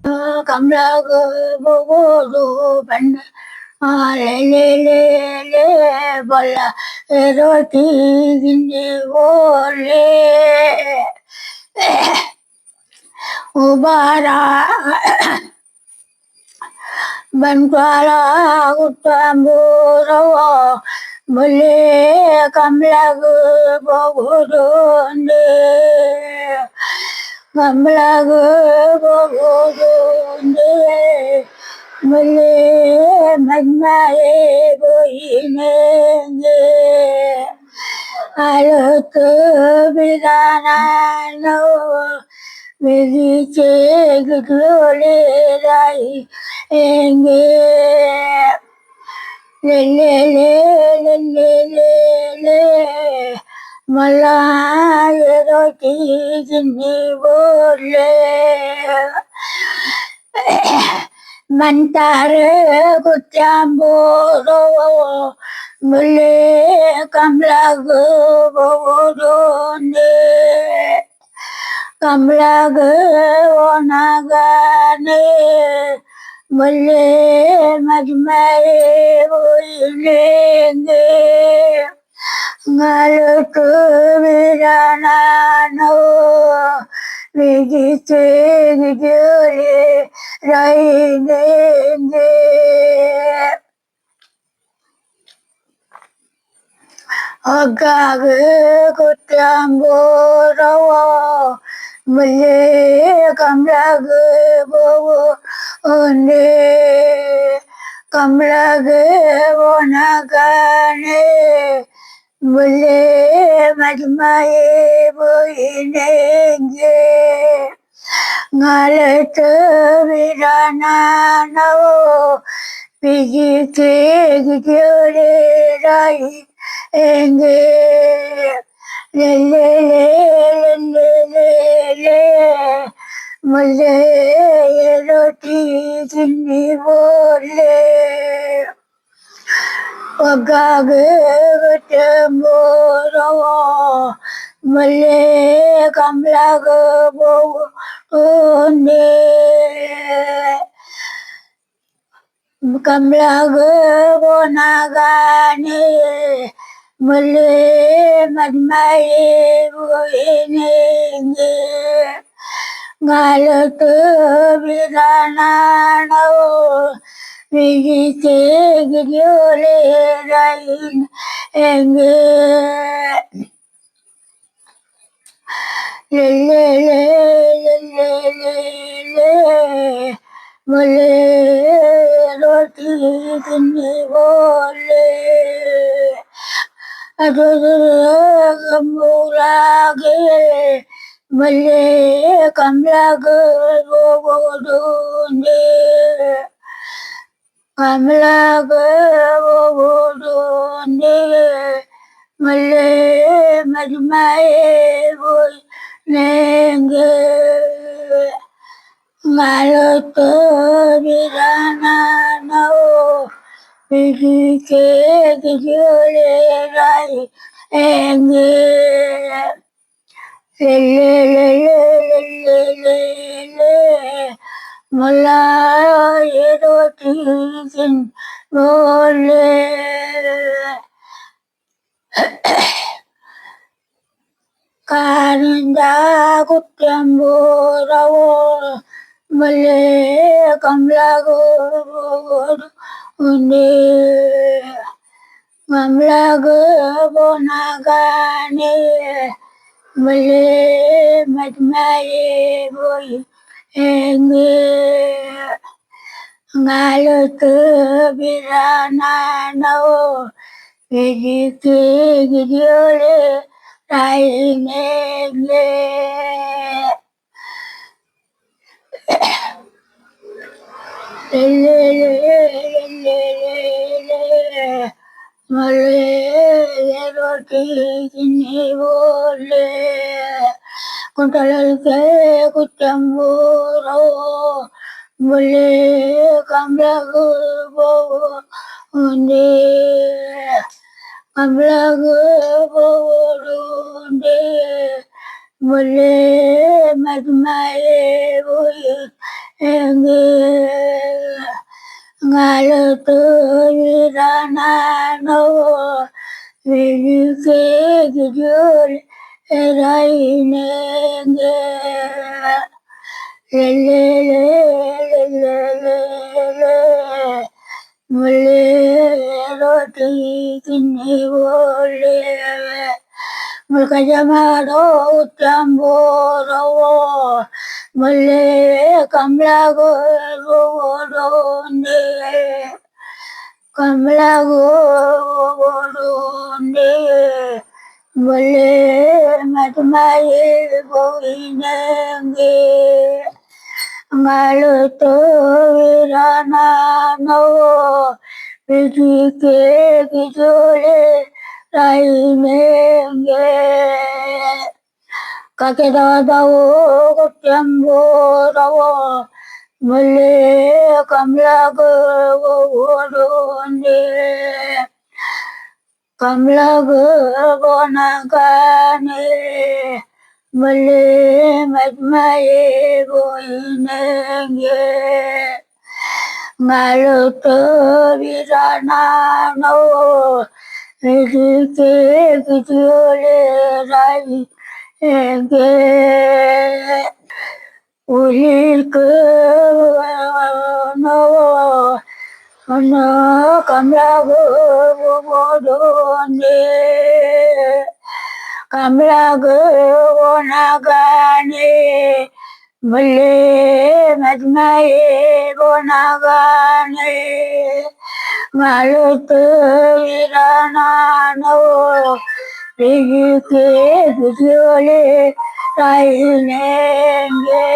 Kamlagu bogodu band le le le le bolla eroti gindi bolle ubara bantwala utamburo bolle kamlagu bogodu ne kamlagu bogodu ne Mule magmae boine alutu bidana no vidiche gudule rai enge le le le le le le le malaya roti jinni bole Mantare kutyamboro mule kamlagu bogodone kamlagu onagane mule majmae boilenge ngalutu viranano Vigite gidule rainenge Agage kutyamboro mule kamlagu bogo one kamlagu onagane mule majmae boinenge Ngalatu viranano Vigite gidule rai enge le le le le le le mule roti jinni bole Wagage gutemoro mule kamlagu bogo one kamlagu bonagane mule madmae boinenge ngalutu viranano vigite gidule rain enge le le le le le le le mule roti jinni bole Aduragambulage mule kamlagu bogodune kamlagu bogodune mule majmae boy nenge ngalutu viranano Vigite gidule rai enge le le le le le le le malaya roti jin bole Karanda kutyamboro male kamlagu une kamlagu bonagane male majmae boy enge ngalutu viranano vidike gidule rainenge le le le le le le male roti jinni bole kuntalalke kutyamboro mule kamlagu bogo une kamlagu bogo une mule majmae boy ngalutu viranano vilike gijul erainenge lelelelelelele mule roti kini bole mulkajamaro utamboro mule kamlago rodonde kamlago rodonde mule matmaye boinenge ngaluto viranano vidike gijole rainenge kakedadawo kotyamburawo mule kamlago wodonde kamlago bonagane mule matmaye boinenge ngaluto viranano vidike gijole rainenge ulilke no no kamlago wodonde kamlago bonagane mule matmaye bonagane ngaluto viranano vidike gijole rainenge